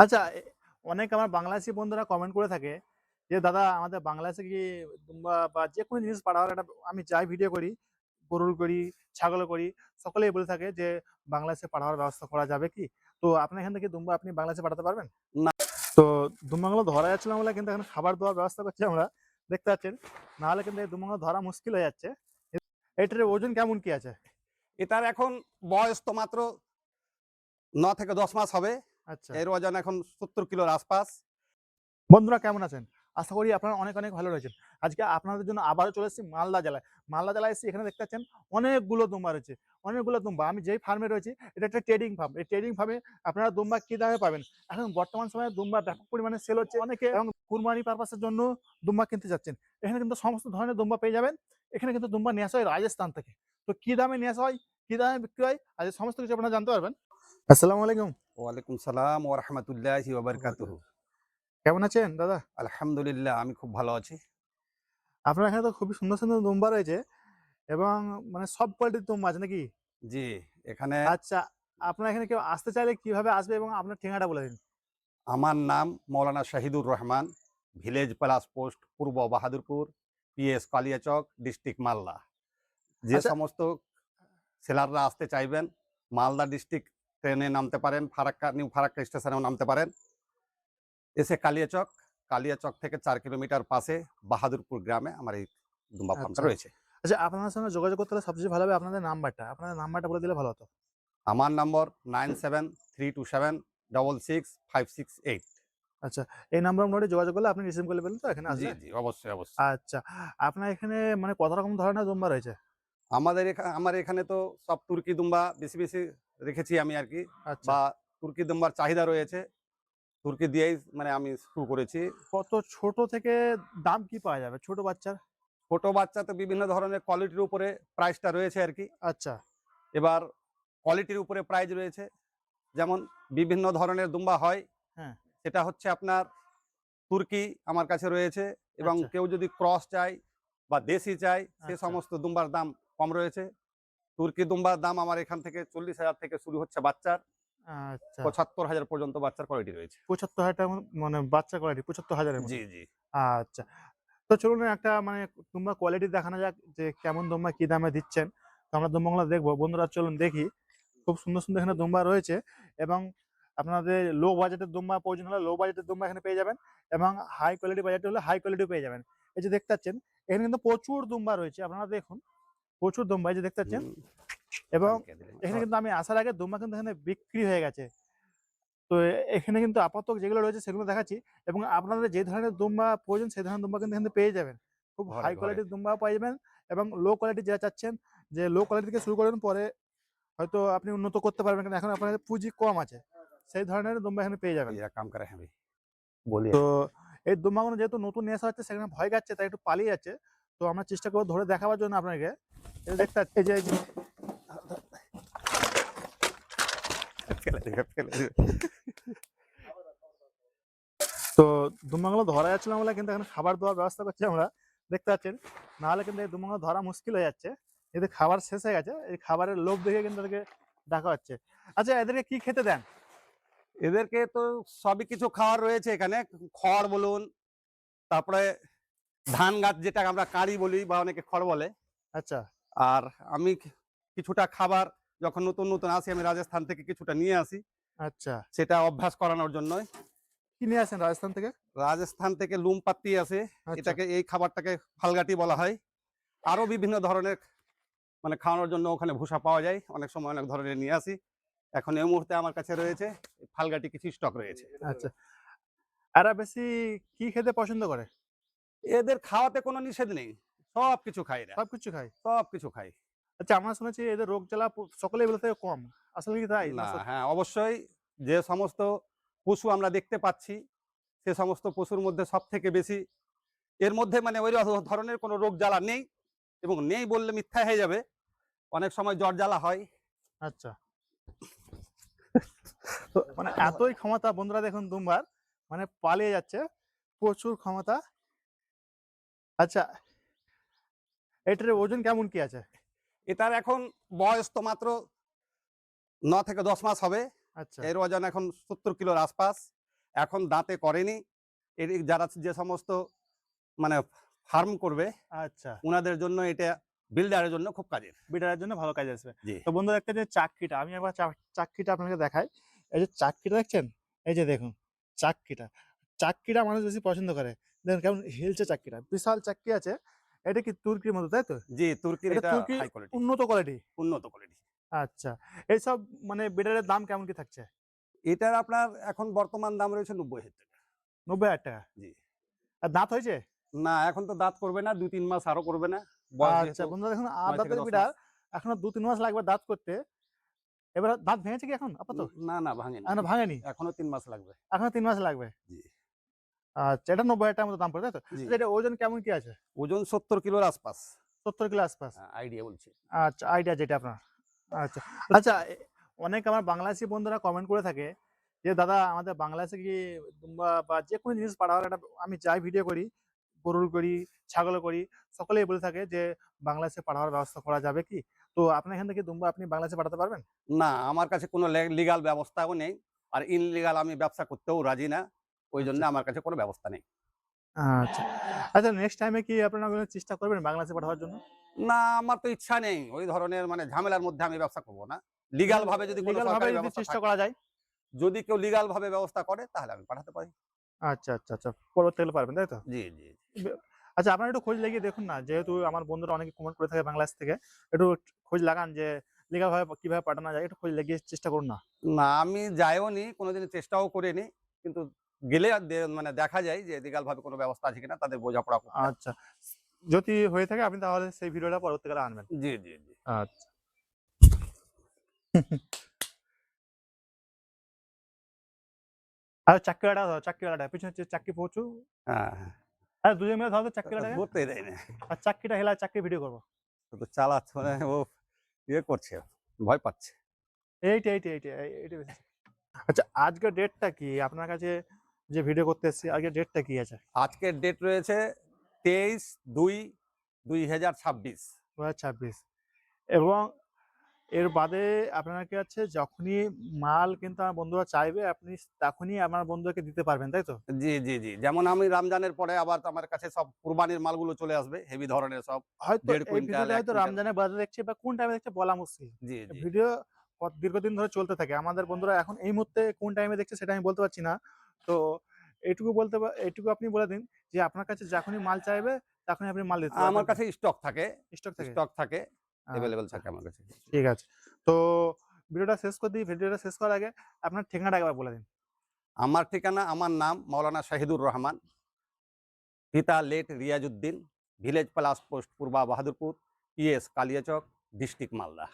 আচ্ছা, অনেক আমার বাংলাদেশী বন্ধুরা কমেন্ট করে থাকে যে, "দাদা আমাদের বাংলাদেশে কি দুম্বা বা যেকোনো জিনিস পাঠাওয়ার একটা আমি যাই ভিডিও করি, গরুর করি, ছাগলের করি, সকলেই বলে থাকে যে বাংলাদেশে পাঠাওয়ার ব্যবস্থা করা যাবে কি?" তো আপনার এখান থেকে দুম্বা আপনি বাংলাদেশে পাঠাতে পারবেন? না। তো দুম্বাগুলো ধরা যাচ্ছিল না বলে কিন্তু এখন খাবার দেওয়ার ব্যবস্থা করছি আমরা। দেখতে পাচ্ছেন। নাহলে কিন্তু এই দুম্বাগুলো ধরা মুশকিল হয়ে যাচ্ছে। এটার ওজন কেমন কি আছে? এটার এখন বয়স তো মাত্র ৯ থেকে ১০ মাস হবে। আচ্ছা। এর ওজন এখন ৭০ কিলোর আশপাশ। বন্ধুরা কেমন আছেন? আশা করি আপনারা অনেক, অনেক ভালো রয়েছেন। আজকে আপনাদের জন্য আবারও চলে এসেছি মালদা জেলায়। মালদা জেলায় এসেছি এখানে দেখতে পাচ্ছেন অনেকগুলো দুম্বা রয়েছে। অনেকগুলো দুম্বা। আমি যেই ফার্মে রয়েছি এটা একটা ট্রেডিং ফার্ম। এই ট্রেডিং ফার্মে আপনারা দুম্বা কি দামে পাবেন? এখন বর্তমান সময়ে দুম্বা ব্যাপক পরিমাণে সেল হচ্ছে। অনেকে এবং কুরবানি পারপাস এর জন্য দুম্বা কিনতে যাচ্ছেন। এখানে কিন্তু সমস্ত ধরনের দুম্বা পেয়ে যাবেন। এখানে কিন্তু দুম্বা নিয়ে আসা হয় রাজস্থান থেকে। তো কি দামে নিয়ে আসা হয়, কি দামে বিক্রি হয় আজ সমস্ত কিছু আপনারা জানতে পারবেন। আসসালামু আলাইকুম। ওয়ালাইকুম সালাম ওয়া রাহমাতুল্লাহি ওয়া বারাকাতুহু। কেমন আছেন দাদা? আলহামদুলিল্লাহ আমি খুব ভালো আছি। আপনার এখানে তো খুবই সুন্দর, সুন্দর দুম্বা রয়েছে। এবং মানে সব কোয়ালিটির দুম্বা আছে নাকি? জি, এখানে আচ্ছা, আপনার এখানে কেউ আসতে চাইলে কিভাবে আসবে এবং আপনার ঠিকানাটা বলে দিন? আমার নাম Maulana Shahidur Rahman, village plus post Purba Bahadurpur, PS Kaliachak, district Malda. যে আচ্ছা, সমস্ত সেলাররা আসতে চাইবেন, মালদা ডিস্ট্রিক্ট ট্রেনে নামতে পারেন, ফারাক্কা নিউ ফারাক্কা স্টেশনেও নামতে পারেন। এসে কালিয়াচক, কালিয়াচক থেকে ৪ কিলোমিটার পাশে বাহাদুরপুর গ্রামে আমার এই দুম্বা ফার্মটা আচ্ছা। রয়েছে। আচ্ছা, আপনার সঙ্গে যোগাযোগ করতে হলে সবচেয়ে ভালো হবে আপনাদের নাম্বারটা। আপনাদের নাম্বারটা বলে দিলে ভালো হতো। আমার নম্বর 9732766568। আচ্ছা, এই নাম্বার মোটামুটি যোগাযোগ করলে আপনি রিসিভ করে ফেলবেন তো এখানে জি, আসলে? জি, অবশ্যই, অবশ্যই। আচ্ছা, আপনার এখানে মানে কত রকম ধরনের দুম্বা রয়েছে? আমার এখানে তো সব তুর্কি দুম্বা বেশি, বেশি রেখেছি আমি আরকি। আচ্ছা, বা তুর্কি দুম্বার চাহিদা রয়েছে। তুর্কি দিয়েই মানে আমি শুরু করেছি। কত ছোট থেকে দাম কি পাওয়া যাবে ছোট বাচ্চার? ছোট বাচ্চা তো বিভিন্ন ধরনের কোয়ালিটির উপরে প্রাইসটা রয়েছে আরকি। আচ্ছা, এবার কোয়ালিটির উপরে প্রাইস রয়েছে। যেমন বিভিন্ন ধরনের দুম্বা হয়। হ্যাঁ, সেটা হচ্ছে আপনার তুর্কি আমার কাছে রয়েছে এবং আচ্ছা, কেউ যদি ক্রস চায় বা দেশি চায় সে আচ্ছা, সমস্ত দুম্বার দাম কম রয়েছে। তুর্কি দুম্বার দাম আমার এখান থেকে ৪০,০০০ থেকে শুরু হচ্ছে বাচ্চার, আচ্ছা। ৭৫,০০০ পর্যন্ত বাচ্চার কোয়ালিটি রয়েছে। ৭৫,০০০ টাকা মানে বাচ্চা কোয়ালিটি ৭৫,০০০ এর জি, মতো। জি। আচ্ছা। তো চলুন একটা মানে দুম্বার কোয়ালিটি দেখানো যাক যে কেমন দুম্বা কি দামে দিচ্ছেন। তো আমরা দুম্বাগুলো দেখবো। বন্ধুরা চলুন দেখি। খুব সুন্দর, সুন্দর এখানে দুম্বা রয়েছে এবং আপনাদের লো বাজেটের দুম্বা প্রয়োজন হলে লো বাজেটের দুম্বা এখানে পেয়ে যাবেন এবং হাই কোয়ালিটি বাজেট হলে হাই কোয়ালিটিও পেয়ে যাবেন। এই যে দেখতে পাচ্ছেন এখানে কিন্তু প্রচুর দুম্বা রয়েছে। আপনারা দেখুন প্রচুর দুম্বা এই যে দেখতে পাচ্ছেন হুম, এবং খালি কে দিলেন? এখানে কিন্তু আমি আসার আগে দুম্বা কিন্তু এখানে বিক্রি হয়ে গেছে। তো এখানে কিন্তু আপাতত যেগুলো রয়েছে সেগুলো দেখাচ্ছি এবং আপনাদের যে ধরনের দুম্বা প্রয়োজন সেই ধরনের দুম্বা কিন্তু এখান থেকে পেয়ে যাবেন। খুব ঘরে, হাই ঘরে। কোয়ালিটির দুম্বাও পেয়ে যাবেন এবং লো কোয়ালিটি যেটা চাচ্ছেন যে লো কোয়ালিটি থেকে শুরু করবেন পরে হয়তো আপনি উন্নত করতে পারবেন কিন্তু এখন আপনার পুঁজি কম আছে। সেই ধরনের দুম্বা এখানে পেয়ে যাবেন। এরা কাম করে হ্যাঁ ভাই। বলিয়ে। তো এই দুম্বাগুলো যেহেতু নতুন নিয়ে আসা হচ্ছে সেখানে ভয় খাচ্ছে তাই একটু পালিয়ে যাচ্ছে। তো আমরা চেষ্টা করব ধরে দেখাবার জন্য আপনাকে। এই যে দেখতে এই যে ফেলে দিবে, ফেলে দিবে। তো দুম্বাগুলো ধরা যাচ্ছিল না বলে কিন্তু এখন খাবার দেওয়ার ব্যবস্থা করছি আমরা। দেখতে পাচ্ছেন। নাহলে কিন্তু এই দুম্বাগুলো ধরা মুশকিল হয়ে যাচ্ছে। এদের খাবার শেষ হয়ে গেছে। এই খাবারের লোভ দেখে কিন্তু এদেরকে ডাকা হচ্ছে। আচ্ছা এদেরকে কি খেতে দেন? এদেরকে তো সবই কিছু খাওয়ার রয়েছে এখানে। খড় বলুন, তারপরে ধান গাছ যেটা আমরা কাঁড়ি বলি বা অনেকে খড় বলে। আচ্ছা, আর আমি কিছুটা খাবার যখন নতুন, নতুন আসি আমি রাজস্থান থেকে কিছুটা নিয়ে আসি। আচ্ছা। সেটা অভ্যাস করানোর জন্যই। কি নিয়ে আসেন রাজস্থান থেকে? রাজস্থান থেকে লুম পাত্তি আসে। আচ্ছা, এটাকে এই খাবারটাকে ফালগাটি বলা হয়। আরো বিভিন্ন ধরনের মানে খাওয়ানোর জন্য ওখানে ভুসা পাওয়া যায়। অনেক সময় অনেক ধরনের নিয়ে আসি। এখন এই মুহূর্তে আমার কাছে রয়েছে ফালগাটি কিছু স্টক রয়েছে। আচ্ছা। এরা বেশি কি খেতে পছন্দ করে? এদের খাওয়াতে কোনো নিষেধ নেই। সবকিছু খায় এরা। সবকিছু খায়? সবকিছু খায়। আচ্ছা আমরা শুনেছি এদের রোগ জ্বালা সকলেই বলে থাকে কম। আসলে কি তাই? না না, সত্যি? হ্যাঁ, অবশ্যই যে সমস্ত পশু আমরা দেখতে পাচ্ছি, সে সমস্ত পশুর মধ্যে সবথেকে বেশি এর মধ্যে মানে ওই ধরনের কোনো রোগ জ্বালা নেই এবং নেই বললে মিথ্যা হয়ে যাবে। অনেক সময় জ্বর জ্বালা হয়। আচ্ছা। তো মানে এতই ক্ষমতা বন্ধুরা দেখুন দুম্বার মানে পালিয়ে যাচ্ছে। প্রচুর ক্ষমতা। আচ্ছা এটার ওজন কেমন কি আছে? এটার এখন বয়স তো মাত্র 9 থেকে 10 মাস হবে। আচ্ছা এর ওজন এখন 70 কিলোর আশপাশ। এখন দাঁতে করেনি। এর যারা যে সমস্ত মানে ফার্ম করবে আচ্ছা, উনাদের জন্য এটা বিল্ডারের জন্য খুব কাজের। বিটারের জন্য ভালো কাজ আসবে। জি তো বন্ধুরা একটা যে চাক্কিটা আমি একবার চাক্কিটা আপনাকে দেখাই। এই যে চাক্কিটা দেখছেন? এই যে দেখুন চাক্কিটা। চাক্কিটা মানুষ বেশি পছন্দ করে। দেখুন কেমন হিলছে চাক্কিটা। বিশাল চাক্কি আছে। এটা কি তুর্কির মতো, তাই তো? জি, তুর্কির এটা এটা তুর্কির হাই কোয়ালিটি, উন্নত কোয়ালিটি। উন্নত কোয়ালিটি। আচ্ছা। এইসব মানে বিটারের দাম কেমন কি থাকছে? এটার আপনার এখন বর্তমান দাম রয়েছে 90,000 টাকা। ৳৯০,০০০। জি। আর দাঁত হয়েছে? না এখন তো দাঁত করবে না, ২-৩ মাস আরো করবে না। বয়স আচ্ছা যেহেতু বন্ধুরা দেখুন ৯ থেকে দাঁতের ১০ বিড়াল মাস। এখনো ২-৩ মাস লাগবে দাঁত করতে। এবার দাঁত ভেঙেছে কি এখন আপাতত? না, না ভাঙেনি। এখনো ভাঙেনি? এখনো ৩ মাস লাগবে। এখনো ৩ মাস লাগবে। জি, আচ্ছা এটা ৳৯০,০০০ মতো দাম পড়ে, তাই তো? জি। আচ্ছা এটা ওজন কেমন কি আছে? ওজন ৭০ কিলোর আশপাশ। ৭০ কিলো আশপাশ। আইডিয়া বলছি। আচ্ছা আইডিয়া যেটা আপনার। আচ্ছা। আচ্ছা অনেক আমার বাংলাদেশী বন্ধুরা কমেন্ট করে থাকে যে, "দাদা আমাদের বাংলাদেশে কি দুম্বা বা যেকোনো জিনিস পাঠাবার একটা আমি যাই ভিডিও করি, গরুর করি, ছাগলের করি, সকলেই বলে থাকে যে বাংলাদেশে পাঠাবার ব্যবস্থা করা যাবে কি?" তো আপনার এখান থেকে দুম্বা আপনি বাংলাদেশে পাঠাতে পারবেন? না, আমার কাছে কোনো লিগাল ব্যবস্থাও নেই। আর ইনলিগাল আমি ব্যবসা করতেও রাজি না। ওইজন্য আচ্ছা, আমার কাছে কোনো ব্যবস্থা নেই। আচ্ছা। আচ্ছা নেক্সট টাইমে কি আপনারা কোনো চেষ্টা করবেন বাংলাদেশে পাঠাবার জন্য? না, আমার তো ইচ্ছা নেই। ওই ধরনের মানে ঝামেলার মধ্যে আমি ব্যবসা করব না। লিগাল ভাবে যদি কোনো লিগ্যাল ভাবে সরকারি যদি ব্যবস্থা চেষ্টা থাকে, করা যায়? যদি কেউ লিগাল ভাবে ব্যবস্থা করে তাহলে আমি পাঠাতে পারি। আচ্ছা, আচ্ছা, আচ্ছা। পরবর্তীকালে পারবেন, তাই তো? জি, জি, জি। বে আচ্ছা আপনারা একটু খোঁজ লাগিয়ে দেখুন না। যেহেতু আমার বন্ধুরা অনেকে কমেন্ট করে থাকে বাংলাদেশ থেকে। একটু খোঁজ লাগান যে লিগ্যাল ভাবে কিভাবে পাঠানো যায়? একটু খোঁজ লাগিয়ে চেষ্টা করুন না। না, আমি যাইওনি, কোনোদিন চেষ্টাও করিনি। কিন্তু গেলে আর মানে দেখা যায় যে লিগাল ভাবে কোনো ব্যবস্থা আছে কিনা তাদের বোঝাপড়া করতে হয়। আচ্ছা। যদি হয়ে থাকে আপনি তাহলে সেই ভিডিওটা পরবর্তীকালে আনবেন। জি, জি, জি। আচ্ছা। আর চাক্কিওয়ালাটা ধরো, চাক্কিওয়ালাটা। পিছনে চাক্কি পৌঁছু। হ্যাঁ, হ্যাঁ। আরে ২ জন মিলে ধরো তো চাক্কিওয়ালাটাকে। ধরতেই দেয় না। আর চাক্কিটা হেলা চাক্কির ভিডিও করব। তো চালাচ্ছে মানে ও ইয়ে করছে, ভয় পাচ্ছে। এইটা বেশি। আচ্ছা আজকের ডেটটা কি? আপনার কাছে যে ভিডিও করতে এসেছি আজকের ডেটটা কি আছে? আজকের ডেট রয়েছে ২৩/২/২০২৬। ২০২৬ এবং এর বাদে আপনার কাছে যখনই মাল কিন্তু আমার বন্ধুরা চাইবে আপনি তখনই আমার বন্ধুকে দিতে পারবেন, তাই তো? জি, জি, জি। যেমন আমি রমজানের পরে আবার তো আমার কাছে সব কুরবানির মালগুলো চলে আসবে। হেভি ধরনের সব হয়তো ১.৫ এই কুইন্টাল, ভিডিওটা ১ হয়তো কুইন্টাল। রমজানের বাদে দেখছে বা কোন টাইমে দেখছে বলা মুশকিল। জি, জি, জি। ভিডিও দীর্ঘদিন ধরে চলতে থাকে। আমাদের বন্ধুরা এখন এই মুহূর্তে কোন টাইমে দেখছে সেটা আমি বলতে পারছি না। তো এইটুকু আপনি বলে দিন যে আপনার কাছে যখনই মাল চাইবে তখনই আপনি মাল দিতে আমার পারবেন তো? কাছে স্টক থাকে, স্টক থাকে? স্টক থাকে, এভেইলেবল আচ্ছা থাকে আমার কাছে। ঠিক আছে। তো ভিডিওটা শেষ করে দিই। ভিডিওটা শেষ করার আগে আপনার ঠিকানাটা একবার বলে দিন। আমার ঠিকানা, আমার নাম মাওলানা শাহিদুর রহমান। পিতা late Riazuddin, village plus post Purba Bahadurpur, PS Kaliachak, district Malda.